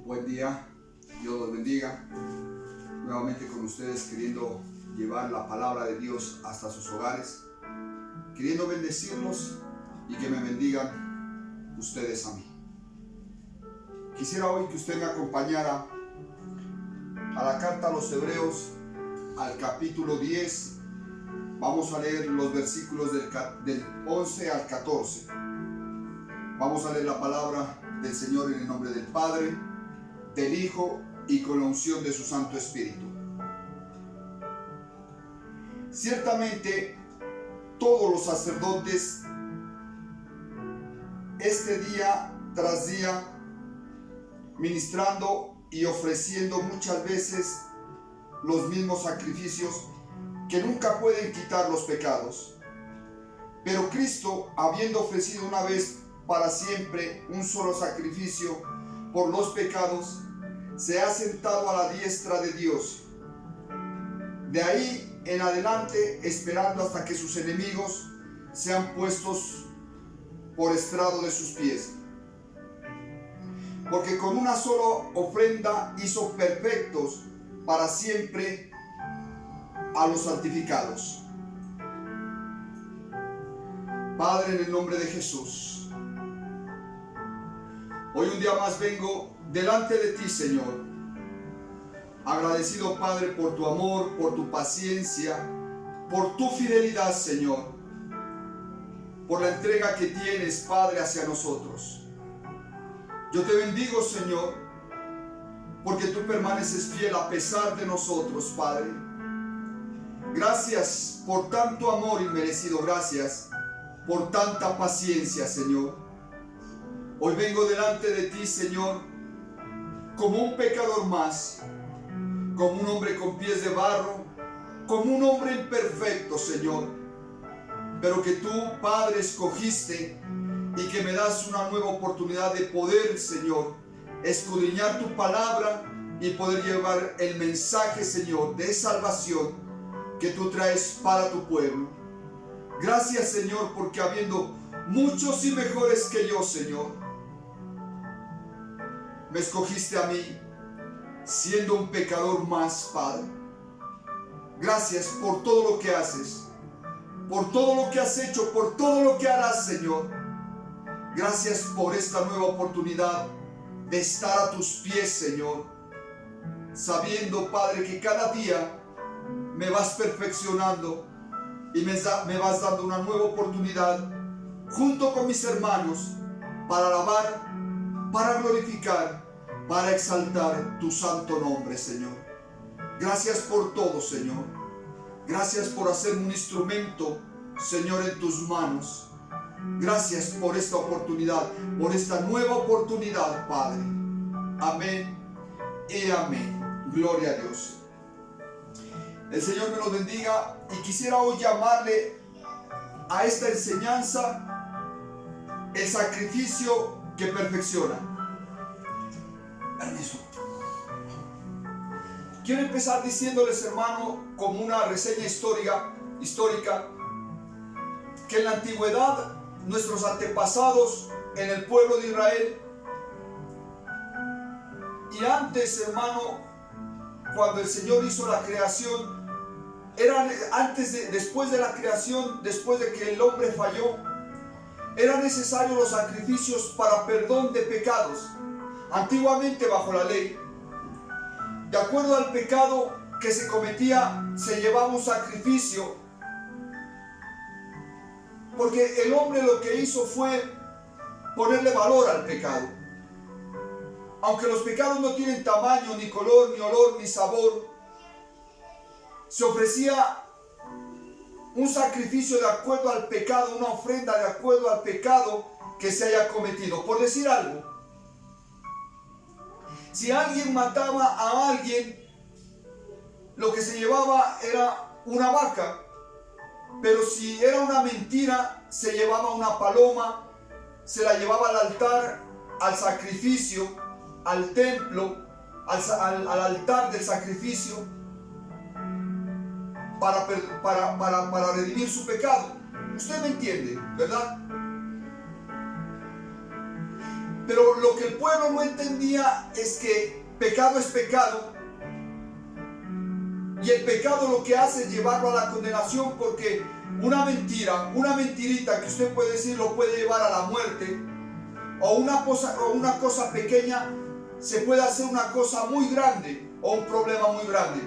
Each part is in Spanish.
Buen día, Dios los bendiga. Nuevamente con ustedes, queriendo llevar la palabra de Dios hasta sus hogares, queriendo bendecirlos y que me bendigan ustedes a mí. Quisiera hoy que usted me acompañara a la carta a los Hebreos, al capítulo 10. Vamos a leer los versículos del 11 al 14. Vamos a leer la palabra del Señor en el nombre del Padre, del Hijo y con la unción de su Santo Espíritu. Ciertamente, todos los sacerdotes, día tras día, ministrando y ofreciendo muchas veces los mismos sacrificios que nunca pueden quitar los pecados. Pero Cristo, habiendo ofrecido una vez para siempre un solo sacrificio por los pecados, se ha sentado a la diestra de Dios. De ahí en adelante, esperando hasta que sus enemigos sean puestos por estrado de sus pies. Porque con una sola ofrenda hizo perfectos para siempre a los santificados. Padre, en el nombre de Jesús, hoy un día más vengo delante de ti, Señor, agradecido, Padre, por tu amor, por tu paciencia, por tu fidelidad, Señor, por la entrega que tienes, Padre, hacia nosotros. Yo te bendigo, Señor, porque tú permaneces fiel a pesar de nosotros, Padre. Gracias por tanto amor inmerecido, gracias por tanta paciencia, Señor. Hoy vengo delante de ti, Señor, como un pecador más, como un hombre con pies de barro, como un hombre imperfecto, Señor, pero que tú, Padre, escogiste y que me das una nueva oportunidad de poder, Señor, escudriñar tu palabra y poder llevar el mensaje, Señor, de salvación que tú traes para tu pueblo. Gracias, Señor, porque habiendo muchos y mejores que yo, Señor, me escogiste a mí, siendo un pecador más, Padre. Gracias por todo lo que haces, por todo lo que has hecho, por todo lo que harás, Señor. Gracias por esta nueva oportunidad de estar a tus pies, Señor, sabiendo, Padre, que cada día me vas perfeccionando y me vas dando una nueva oportunidad junto con mis hermanos para alabar, para glorificar, para exaltar tu santo nombre, Señor. Gracias por todo, Señor. Gracias por hacerme un instrumento, Señor, en tus manos. Gracias por esta oportunidad, por esta nueva oportunidad, Padre. Amén y amén. Gloria a Dios. El Señor me lo bendiga y quisiera hoy llamarle a esta enseñanza el sacrificio que perfecciona. Permiso. Quiero empezar diciéndoles, hermano, como una reseña histórica, que en la antigüedad nuestros antepasados en el pueblo de Israel y antes, hermano, cuando el Señor hizo la creación, después de la creación, después de que el hombre falló, eran necesarios los sacrificios para perdón de pecados. Antiguamente, bajo la ley, de acuerdo al pecado que se cometía, se llevaba un sacrificio, porque el hombre lo que hizo fue ponerle valor al pecado. Aunque los pecados no tienen tamaño, ni color, ni olor, ni sabor, se ofrecía un sacrificio de acuerdo al pecado, una ofrenda de acuerdo al pecado que se haya cometido. Por decir algo, si alguien mataba a alguien, lo que se llevaba era una vaca, pero si era una mentira, se llevaba una paloma, se la llevaba al altar, al sacrificio, al templo, al altar del sacrificio, para redimir su pecado. Usted me entiende, ¿verdad? Pero lo que el pueblo no entendía es que pecado es pecado. Y el pecado lo que hace es llevarlo a la condenación, porque una mentira, una mentirita que usted puede decir lo puede llevar a la muerte, o una cosa pequeña se puede hacer una cosa muy grande o un problema muy grande.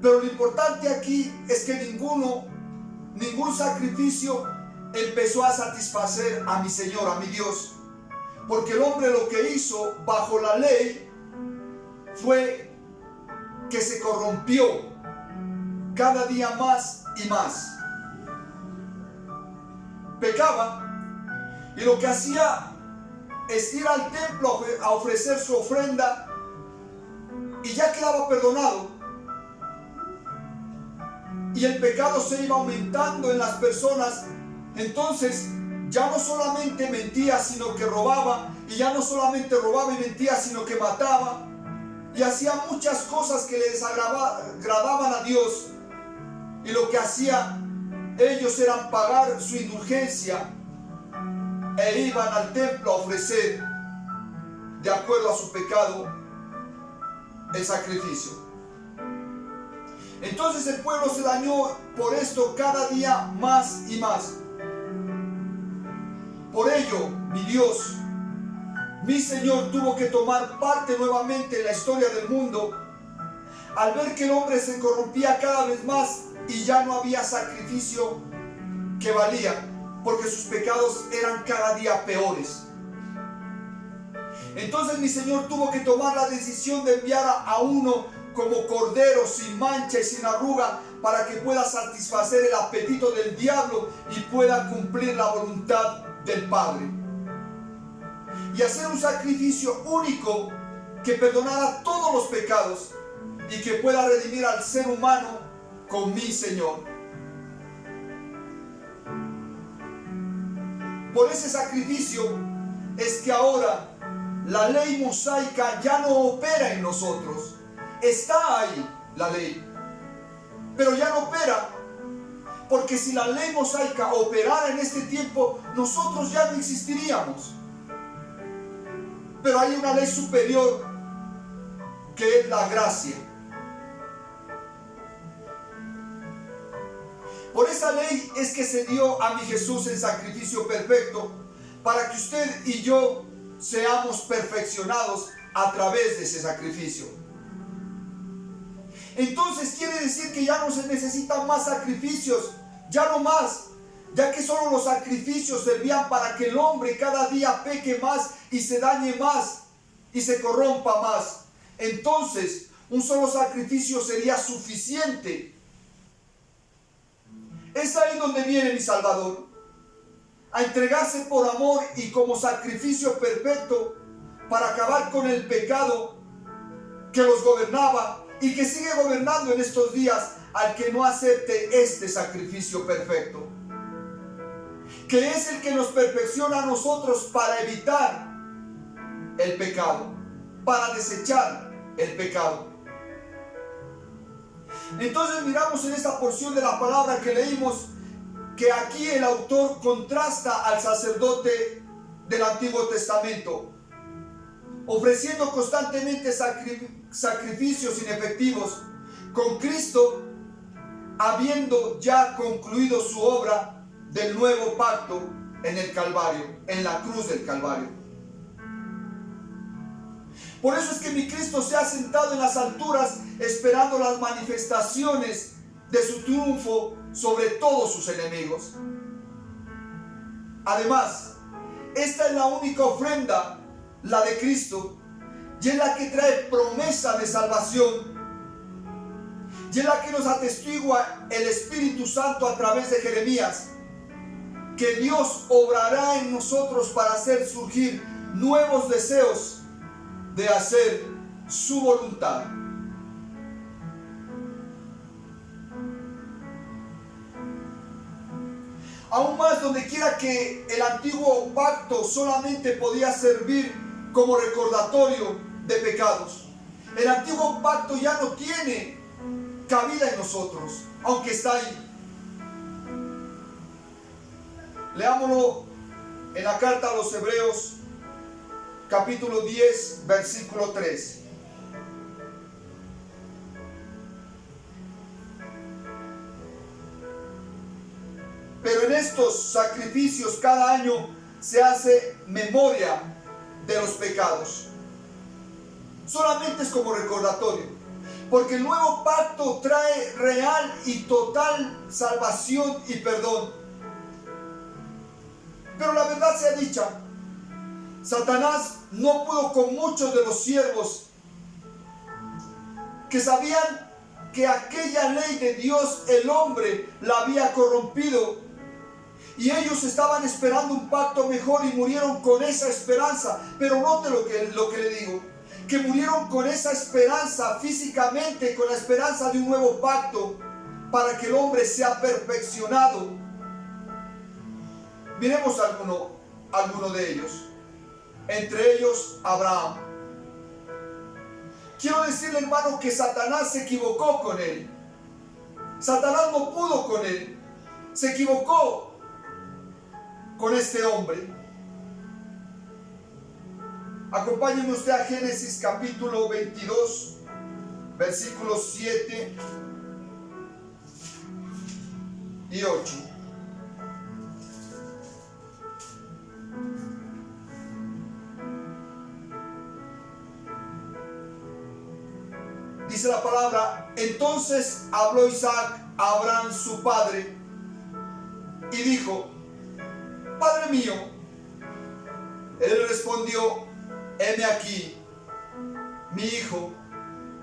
Pero lo importante aquí es que ningún sacrificio empezó a satisfacer a mi Señor, a mi Dios. Porque el hombre lo que hizo bajo la ley fue que se corrompió cada día más y más. Pecaba y lo que hacía es ir al templo a ofrecer su ofrenda y ya quedaba perdonado. Y el pecado se iba aumentando en las personas. Entonces ya no solamente mentía, sino que robaba, y ya no solamente robaba y mentía, sino que mataba, y hacía muchas cosas que le desagradaban a Dios. Y lo que hacían ellos era pagar su indulgencia e iban al templo a ofrecer, de acuerdo a su pecado, el sacrificio. Entonces el pueblo se dañó por esto cada día más y más. Por ello, mi Dios, mi Señor tuvo que tomar parte nuevamente en la historia del mundo, al ver que el hombre se corrompía cada vez más y ya no había sacrificio que valía, porque sus pecados eran cada día peores. Entonces mi Señor tuvo que tomar la decisión de enviar a uno como cordero sin mancha y sin arruga, para que pueda satisfacer el apetito del diablo y pueda cumplir la voluntad del Padre, y hacer un sacrificio único que perdonara todos los pecados y que pueda redimir al ser humano con mi Señor. Por ese sacrificio es que ahora la ley mosaica ya no opera en nosotros. Está ahí la ley, pero ya no opera, porque si la ley mosaica operara en este tiempo, nosotros ya no existiríamos. Pero hay una ley superior, que es la gracia. Por esa ley es que se dio a mi Jesús en sacrificio perfecto, para que usted y yo seamos perfeccionados a través de ese sacrificio. Entonces quiere decir que ya no se necesitan más sacrificios, ya no más, ya que solo los sacrificios servían para que el hombre cada día peque más y se dañe más y se corrompa más. Entonces un solo sacrificio sería suficiente. Es ahí donde viene mi Salvador, a entregarse por amor y como sacrificio perfecto para acabar con el pecado que los gobernaba y que sigue gobernando en estos días al que no acepte este sacrificio perfecto, que es el que nos perfecciona a nosotros para evitar el pecado, para desechar el pecado. Entonces miramos en esta porción de la palabra que leímos que aquí el autor contrasta al sacerdote del Antiguo Testamento, ofreciendo constantemente sacrificios inefectivos, con Cristo habiendo ya concluido su obra del nuevo pacto en el Calvario, en la cruz del Calvario. Por eso es que mi Cristo se ha sentado en las alturas esperando las manifestaciones de su triunfo sobre todos sus enemigos. Además, esta es la única ofrenda, la de Cristo, y es la que trae promesa de salvación, y es la que nos atestigua el Espíritu Santo a través de Jeremías, que Dios obrará en nosotros para hacer surgir nuevos deseos de hacer su voluntad. Aún más, donde quiera que el antiguo pacto solamente podía servir como recordatorio de pecados, el antiguo pacto ya no tiene cabida en nosotros, aunque está ahí. Leámoslo en la carta a los Hebreos, capítulo 10, versículo 3. Pero en estos sacrificios cada año se hace memoria de los pecados. Solamente es como recordatorio, porque el nuevo pacto trae real y total salvación y perdón. Pero la verdad sea dicha, Satanás no pudo con muchos de los siervos que sabían que aquella ley de Dios el hombre la había corrompido. Y ellos estaban esperando un pacto mejor y murieron con esa esperanza. Pero note lo que le digo, que murieron con esa esperanza físicamente, con la esperanza de un nuevo pacto, para que el hombre sea perfeccionado. Miremos alguno de ellos. Entre ellos, Abraham. Quiero decirle, hermano, que Satanás se equivocó con él. Satanás no pudo con él. Se equivocó con este hombre. Acompáñenme usted a Génesis capítulo 22, versículos 7 y 8. Dice la palabra: entonces habló Isaac a Abraham su padre y dijo: Padre mío. Él respondió: heme aquí, mi hijo.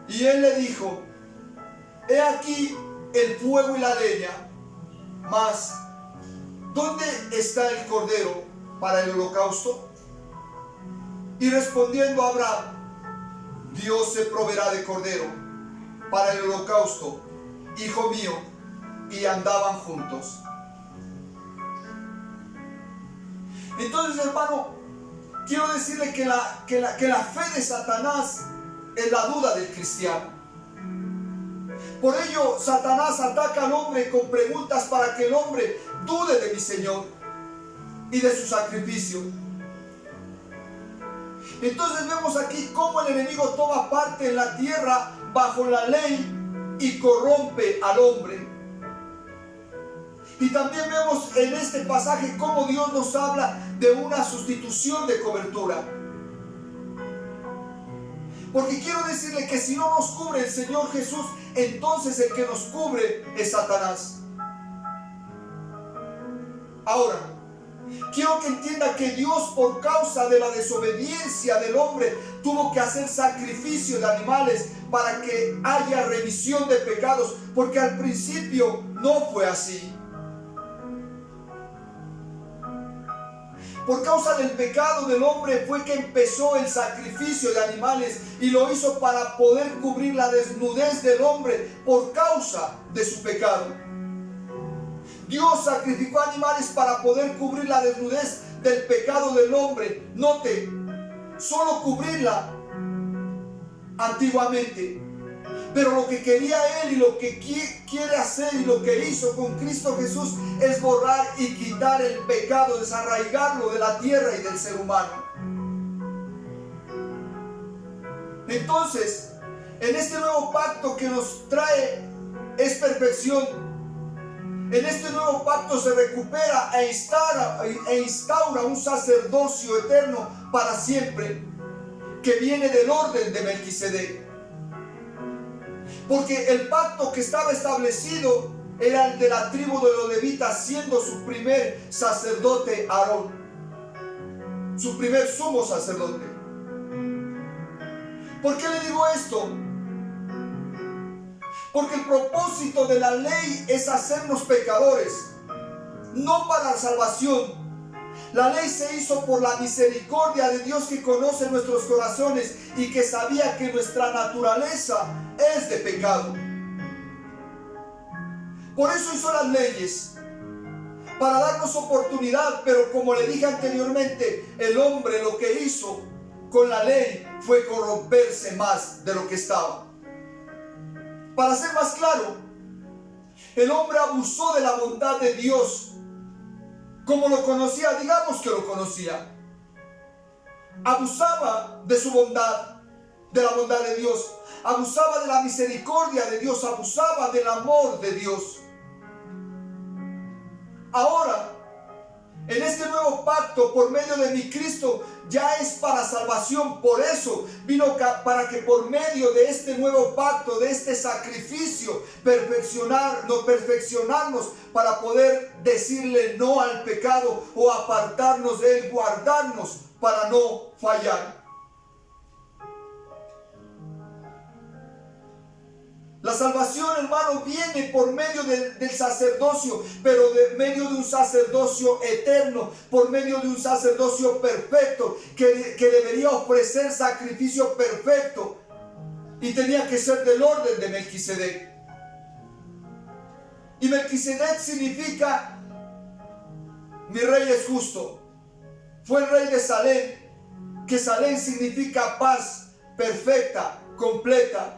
Y él le dijo: he aquí el fuego y la leña, mas ¿dónde está el cordero para el holocausto? Y respondiendo Abraham: Dios se proveerá de cordero para el holocausto, hijo mío. Y andaban juntos. Entonces, hermano, quiero decirle que la fe de Satanás es la duda del cristiano. Por ello, Satanás ataca al hombre con preguntas para que el hombre dude de mi Señor y de su sacrificio. Entonces vemos aquí cómo el enemigo toma parte en la tierra bajo la ley y corrompe al hombre. Y también vemos en este pasaje cómo Dios nos habla de una sustitución de cobertura. Porque quiero decirle que si no nos cubre el Señor Jesús, entonces el que nos cubre es Satanás. Ahora, quiero que entienda que Dios, por causa de la desobediencia del hombre, tuvo que hacer sacrificio de animales para que haya remisión de pecados, porque al principio no fue así. Por causa del pecado del hombre fue que empezó el sacrificio de animales, y lo hizo para poder cubrir la desnudez del hombre por causa de su pecado. Dios sacrificó animales para poder cubrir la desnudez del pecado del hombre. Note, solo cubrirla antiguamente. Pero lo que quería Él y lo que quiere hacer y lo que hizo con Cristo Jesús es borrar y quitar el pecado, desarraigarlo de la tierra y del ser humano. Entonces, en este nuevo pacto que nos trae es perfección. En este nuevo pacto se recupera e instaura un sacerdocio eterno para siempre, que viene del orden de Melquisedec. Porque el pacto que estaba establecido era el de la tribu de los levitas, siendo su primer sacerdote Aarón, su primer sumo sacerdote. ¿Por qué le digo esto? Porque el propósito de la ley es hacernos pecadores, no para la salvación. La ley se hizo por la misericordia de Dios, que conoce nuestros corazones y que sabía que nuestra naturaleza es de pecado. Por eso hizo las leyes, para darnos oportunidad. Pero como le dije anteriormente, el hombre lo que hizo con la ley fue corromperse más de lo que estaba. Para ser más claro, el hombre abusó de la bondad de Dios. Como lo conocía, digamos que lo conocía. abusaba de su bondad, de la bondad de Dios, abusaba de la misericordia de Dios, abusaba del amor de Dios. Ahora, en este nuevo pacto, por medio de mi Cristo, ya es para salvación. Por eso vino para que por medio de este nuevo pacto, de este sacrificio, perfeccionarnos para poder decirle no al pecado o apartarnos de él, guardarnos para no fallar. La salvación, hermano, viene por medio del sacerdocio, pero de medio de un sacerdocio eterno, por medio de un sacerdocio perfecto, que debería ofrecer sacrificio perfecto, y tenía que ser del orden de Melquisedec. Y Melquisedec significa: mi rey es justo. Fue el rey de Salem, que Salem significa paz perfecta, completa.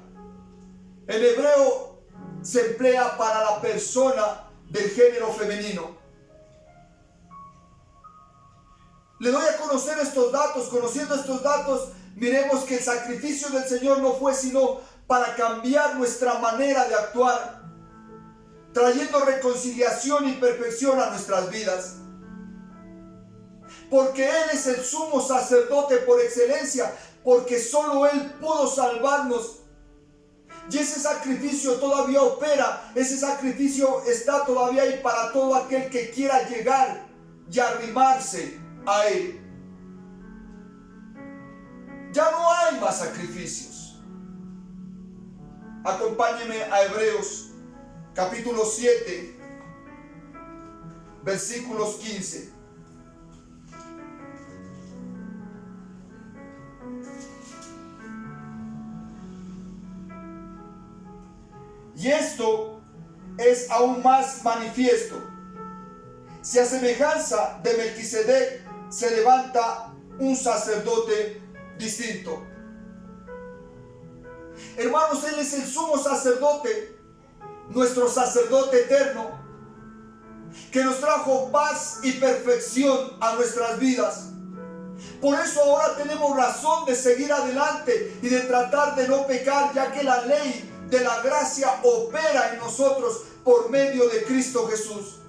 En hebreo se emplea para la persona del género femenino. Le doy a conocer estos datos. Conociendo estos datos, miremos que el sacrificio del Señor no fue sino para cambiar nuestra manera de actuar, trayendo reconciliación y perfección a nuestras vidas. Porque Él es el sumo sacerdote por excelencia, porque solo Él pudo salvarnos. Y ese sacrificio todavía opera, ese sacrificio está todavía ahí para todo aquel que quiera llegar y arrimarse a Él. Ya no hay más sacrificios. Acompáñeme a Hebreos capítulo 7, versículos 15. Y esto es aún más manifiesto: si a semejanza de Melquisedec se levanta un sacerdote distinto. Hermanos, Él es el sumo sacerdote, nuestro sacerdote eterno, que nos trajo paz y perfección a nuestras vidas. Por eso ahora tenemos razón de seguir adelante y de tratar de no pecar, ya que la ley de la gracia opera en nosotros por medio de Cristo Jesús.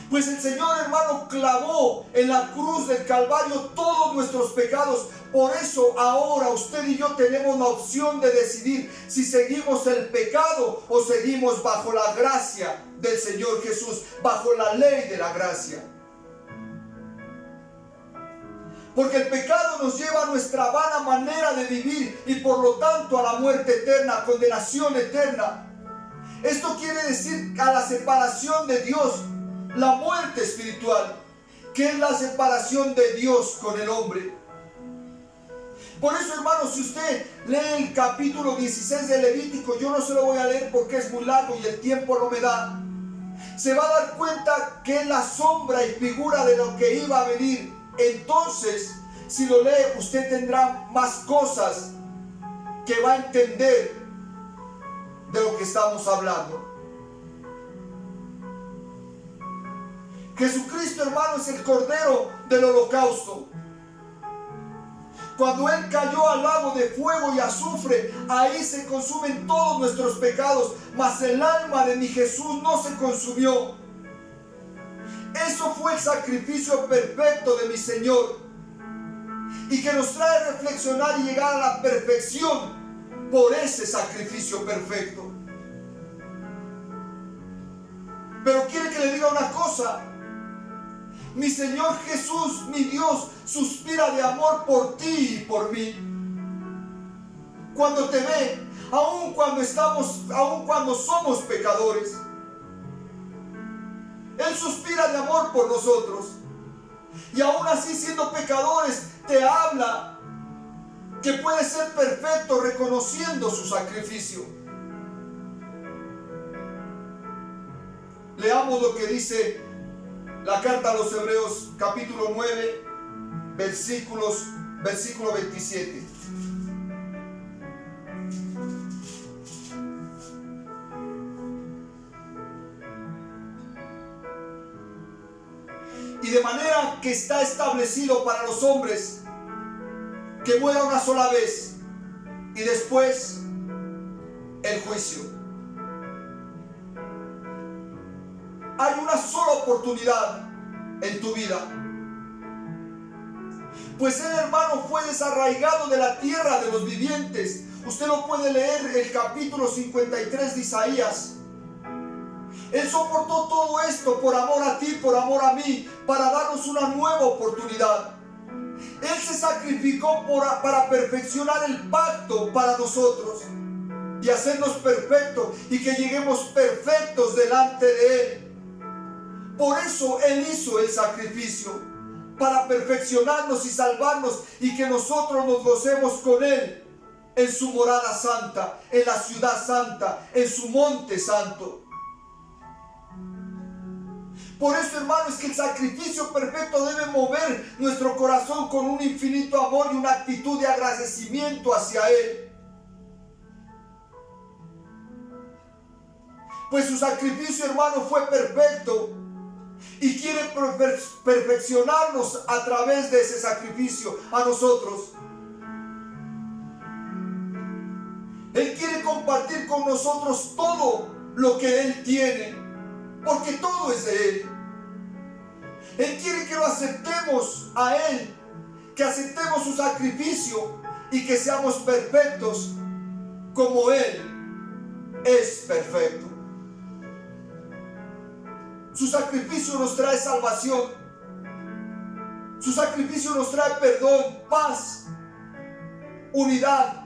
Pues el Señor, hermano, clavó en la cruz del Calvario todos nuestros pecados. Por eso ahora usted y yo tenemos la opción de decidir si seguimos el pecado o seguimos bajo la gracia del Señor Jesús, bajo la ley de la gracia. Porque el pecado nos lleva a nuestra vana manera de vivir y por lo tanto a la muerte eterna, condenación eterna. Esto quiere decir a la separación de Dios, la muerte espiritual, que es la separación de Dios con el hombre. Por eso, hermanos, si usted lee el capítulo 16 de Levítico, yo no se lo voy a leer porque es muy largo y el tiempo no me da, se va a dar cuenta que es la sombra y figura de lo que iba a venir. Entonces, si lo lee, usted tendrá más cosas que va a entender de lo que estamos hablando. Jesucristo, hermano, es el Cordero del holocausto. Cuando Él cayó al lago de fuego y azufre, ahí se consumen todos nuestros pecados, mas el alma de mi Jesús no se consumió. Eso fue el sacrificio perfecto de mi Señor, y que nos trae a reflexionar y llegar a la perfección por ese sacrificio perfecto. Pero quiere que le diga una cosa: mi Señor Jesús, mi Dios, suspira de amor por ti y por mí. Cuando te ve, aun cuando somos pecadores, Él suspira de amor por nosotros. Y aún así, siendo pecadores, te habla que puede ser perfecto reconociendo su sacrificio. Leamos lo que dice la carta a los Hebreos, capítulo 9, versículo 27. Y de manera plan que está establecido para los hombres, que muera una sola vez y después el juicio. Hay una sola oportunidad en tu vida. Pues el hermano fue desarraigado de la tierra de los vivientes. Usted lo puede leer el capítulo 53 de Isaías. Él soportó todo esto por amor a ti, por amor a mí, para darnos una nueva oportunidad. Él se sacrificó para perfeccionar el pacto para nosotros y hacernos perfectos y que lleguemos perfectos delante de Él. Por eso Él hizo el sacrificio, para perfeccionarnos y salvarnos y que nosotros nos gocemos con Él en su morada santa, en la ciudad santa, en su monte santo. Por eso, hermano, es que el sacrificio perfecto debe mover nuestro corazón con un infinito amor y una actitud de agradecimiento hacia Él. Pues su sacrificio, hermano, fue perfecto y quiere perfeccionarnos a través de ese sacrificio a nosotros. Él quiere compartir con nosotros todo lo que Él tiene, porque todo es de Él. Él quiere que lo aceptemos a Él, que aceptemos su sacrificio y que seamos perfectos como Él es perfecto. Su sacrificio nos trae salvación. Su sacrificio nos trae perdón, paz, unidad,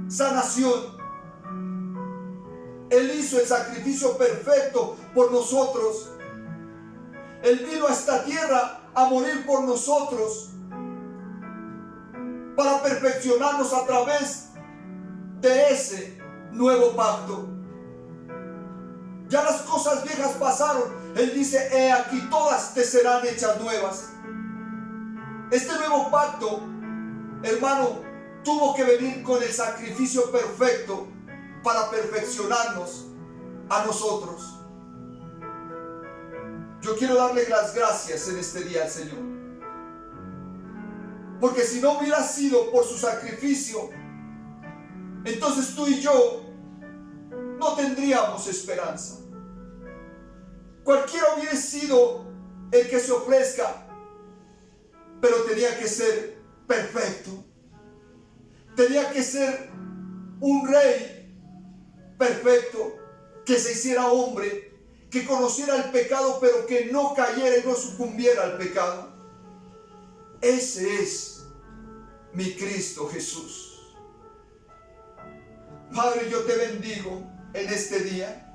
sanación. Él hizo el sacrificio perfecto por nosotros. Él vino a esta tierra a morir por nosotros para perfeccionarnos a través de ese nuevo pacto. Ya las cosas viejas pasaron. Él dice, he aquí todas te serán hechas nuevas. Este nuevo pacto, hermano, tuvo que venir con el sacrificio perfecto para perfeccionarnos a nosotros. Yo quiero darle las gracias en este día al Señor, porque si no hubiera sido por su sacrificio, entonces tú y yo no tendríamos esperanza. Cualquiera hubiera sido el que se ofrezca, pero tenía que ser perfecto. Tenía que ser un rey perfecto, que se hiciera hombre, que conociera el pecado, pero que no cayera y no sucumbiera al pecado. Ese es mi Cristo Jesús. Padre, yo te bendigo en este día.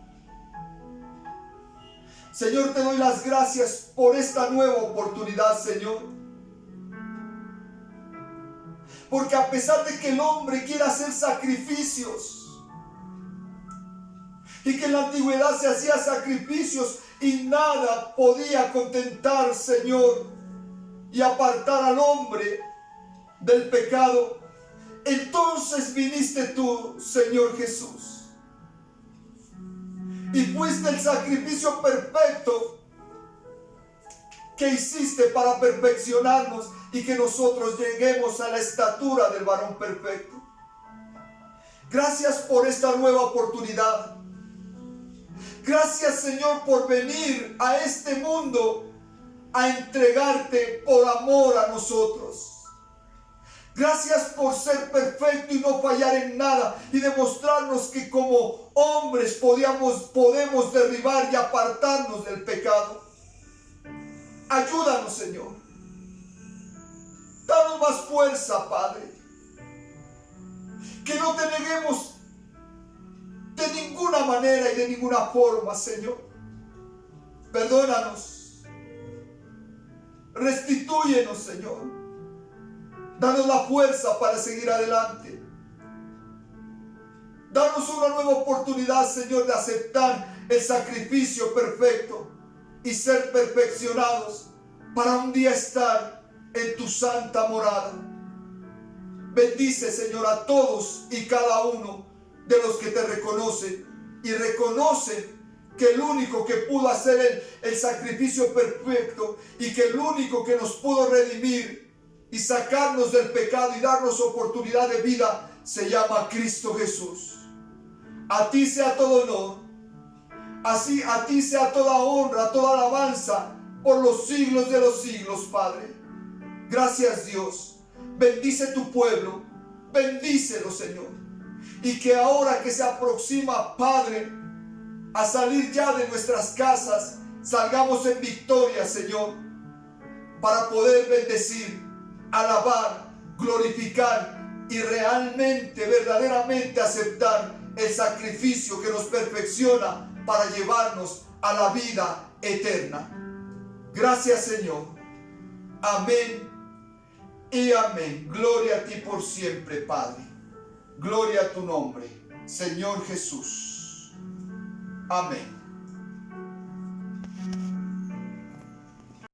Señor, te doy las gracias por esta nueva oportunidad, Señor. Porque a pesar de que el hombre quiera hacer sacrificios, y que en la antigüedad se hacía sacrificios y nada podía contentar, Señor, y apartar al hombre del pecado, entonces viniste tú, Señor Jesús, y fuiste el sacrificio perfecto que hiciste para perfeccionarnos y que nosotros lleguemos a la estatura del varón perfecto. Gracias por esta nueva oportunidad. Gracias, Señor, por venir a este mundo a entregarte por amor a nosotros. Gracias por ser perfecto y no fallar en nada y demostrarnos que como hombres podemos derribar y apartarnos del pecado. Ayúdanos, Señor. Danos más fuerza, Padre. Que no te neguemos de ninguna manera y de ninguna forma, Señor. Perdónanos. Restitúyenos, Señor. Danos la fuerza para seguir adelante. Danos una nueva oportunidad, Señor, de aceptar el sacrificio perfecto y ser perfeccionados para un día estar en tu santa morada. Bendice, Señor, a todos y cada uno de los que te reconocen y reconocen que el único que pudo hacer el sacrificio perfecto y que el único que nos pudo redimir y sacarnos del pecado y darnos oportunidad de vida se llama Cristo Jesús. A ti sea todo honor, así a ti sea toda honra, toda alabanza por los siglos de los siglos, Padre. Gracias, Dios. Bendice tu pueblo, bendícelo, Señor. Y que ahora que se aproxima, Padre, a salir ya de nuestras casas, salgamos en victoria, Señor, para poder bendecir, alabar, glorificar y realmente, verdaderamente aceptar el sacrificio que nos perfecciona para llevarnos a la vida eterna. Gracias, Señor. Amén y amén. Gloria a ti por siempre, Padre. Gloria a tu nombre, Señor Jesús. Amén.